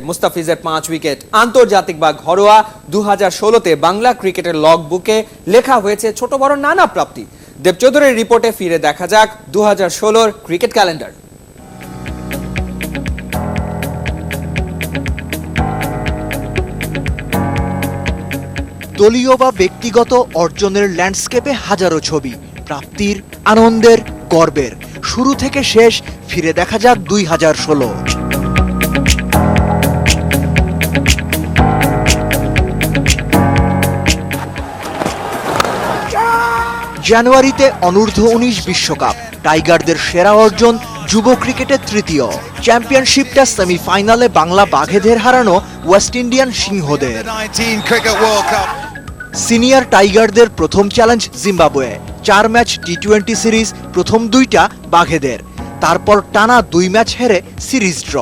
মুস্তাফিজের 5 উইকেট। আন্তর্জাতিক বা ঘরোয়া 2016-তে বাংলা ক্রিকেটের লগ বুকে লেখা হয়েছে ছোট বড় নানা প্রাপ্তি। দেব চৌধুরীর রিপোর্টে ফিরে দেখা যাক 2016-র ক্রিকেট ক্যালেন্ডার। দলীয় বা ব্যক্তিগত অর্জনের ল্যান্ডস্কেপে হাজারো ছবি, প্রাপ্তির, আনন্দের, গর্বের। শুরু থেকে শেষ ফিরে দেখা যাক 2016। জানুয়ারিতে অনূর্ধ্ব-19 বিশ্বকাপ, টাইগারদের সেরা অর্জন, যুব ক্রিকেটের তৃতীয়। চ্যাম্পিয়নশিপটা সেমিফাইনালে বাংলা বাঘেদের হারানো ওয়েস্ট ইন্ডিয়ান সিংহদের। সিনিয়র টাইগারদের প্রথম চ্যালেঞ্জ জিম্বাবুয়ে, 4 ম্যাচ টি-20 সিরিজ, প্রথম 2টা বাঘেদের। তারপর টানা 2 ম্যাচ হেরে সিরিজ ড্র,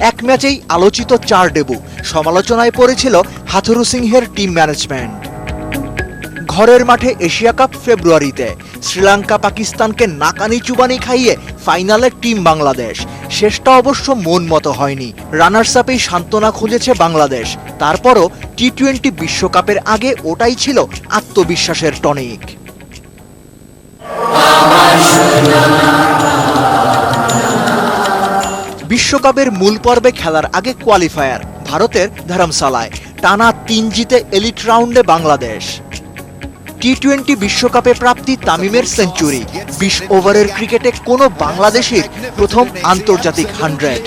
1 ম্যাচেই আলোচিত 4 ডেবু। সমালোচনায় পড়েছিল হাথুরু সিংহের টিম ম্যানেজমেন্ট। ঘরের মাঠে এশিয়া কাপ ফেব্রুয়ারিতে, শ্রীলঙ্কা পাকিস্তানকে নাকানি চুবানি খাইয়ে ফাইনালে টিম বাংলাদেশ। শেষটা অবশ্য মন মতো হয়নি, রানার্স আপেই সান্ত্বনা খুঁজেছে বাংলাদেশ। তারপরও টি-20 বিশ্বকাপের আগে ওটাই ছিল আত্মবিশ্বাসের টনিক। বিশ্বকাপের মূল পর্বে খেলার আগে কোয়ালিফায়ার, ভারতের ধরমশালায় টানা 3 জিতে এলিট রাউন্ডে বাংলাদেশ। টি-20 বিশ্বকাপে প্রাপ্তি তামিমের সেঞ্চুরি, 20 ওভারের ক্রিকেটে কোনো বাংলাদেশির প্রথম আন্তর্জাতিক 100।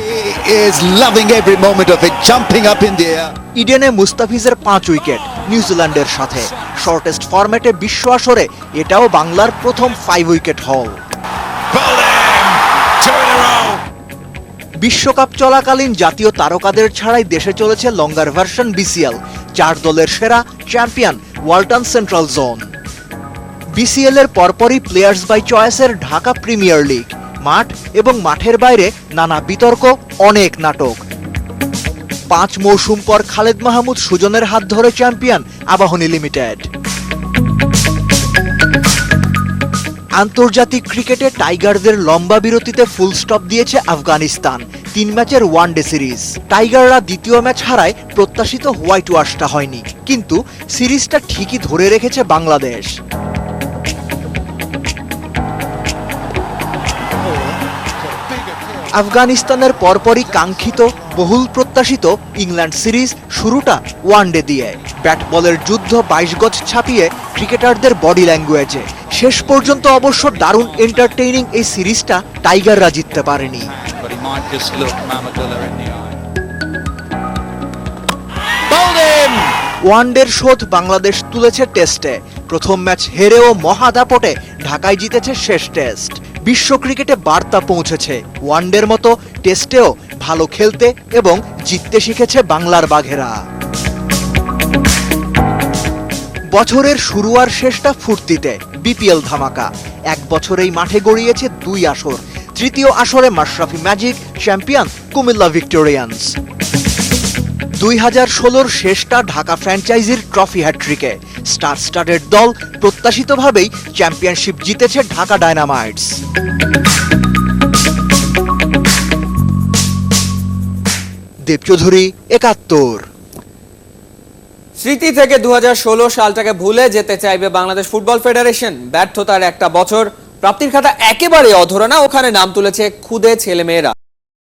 ইডেনে মুস্তাফিজের 5 উইকেট নিউজিল্যান্ডের সাথে। শর্টেস্ট ফরম্যাটে বিশ্ব আসরে এটাও বাংলার প্রথম 5 উইকেট হল। বিশ্বকাপ চলাকালীন জাতীয় তারকাদের ছাড়াই দেশে চলেছে লঙ্গার ভার্সন বিসিএল। 4 দলের সেরা champion Walton central zone. BCL এর পরপরই প্লেয়ার্স বাই চয়েসের ঢাকা প্রিমিয়ার লিগ। মাঠ এবং মাঠের বাইরে নানা বিতর্ক, অনেক নাটক। 5 মৌসুম পর খালেদ মাহমুদ সুজনের হাত ধরে চ্যাম্পিয়ন আবাহনী লিমিটেড। আন্তর্জাতিক ক্রিকেটে টাইগারদের লম্বা বিরতিতে ফুল স্টপ দিয়েছে আফগানিস্তান। 3 ম্যাচের ওয়ানডে সিরিজ। টাইগাররা দ্বিতীয় ম্যাচ হারায় প্রত্যাশিত হোয়াইট ওয়াশটা হয়নি, কিন্তু সিরিজটা ঠিকই ধরে রেখেছে বাংলাদেশ। আফগানিস্তানের পরপরই কাঙ্ক্ষিত, বহুল প্রত্যাশিত ইংল্যান্ড সিরিজ শুরুটা ওয়ানডে দিয়ে। ব্যাট বলের যুদ্ধ 22 গজ ছাপিয়ে ক্রিকেটারদের বডি ল্যাঙ্গুয়েজে। শেষ পর্যন্ত অবশ্য দারুণ এন্টারটেইনিং এই সিরিজটা টাইগাররা জিততে পারেনি। ওয়ানডের শোধ বাংলাদেশ তুলেছে টেস্টে। প্রথম ম্যাচ হেরেও মহাদাপটে ঢাকায় জিতেছে শেষ টেস্ট। বিশ্ব ক্রিকেটে বার্তা পৌঁছেছে, ওয়ানডের মতো টেস্টেও ভালো খেলতে এবং জিততে শিখেছে বাংলার বাঘেরা। বছরের শুরু আর শেষটা ফুর্তিতে, বিপিএল ধামাকা। 1 বছরেই মাঠে গড়িয়েছে 2 আসর। তৃতীয় আসরে Mashrafe magic, champion Comilla Victorians. 2016-র শেষটা ঢাকা ফ্র্যাঞ্চাইজির ট্রফি হ্যাট্রিকে। স্টার স্টাডেড দল, প্রত্যাশিতভাবেই চ্যাম্পিয়নশিপ জিতেছে ঢাকা ডায়নামাইটস। দেব চৌধুরী, 71। স্মৃতি থেকে 2016 সালটাকে ভুলে যেতে চাইবে বাংলাদেশ ফুটবল ফেডারেশন। ব্যর্থতার একটা বছর, প্রাপ্তির খাতা একেবারে অধরা না, ওখানে নাম তুলেছে খুদে ছেলেমেয়েরা।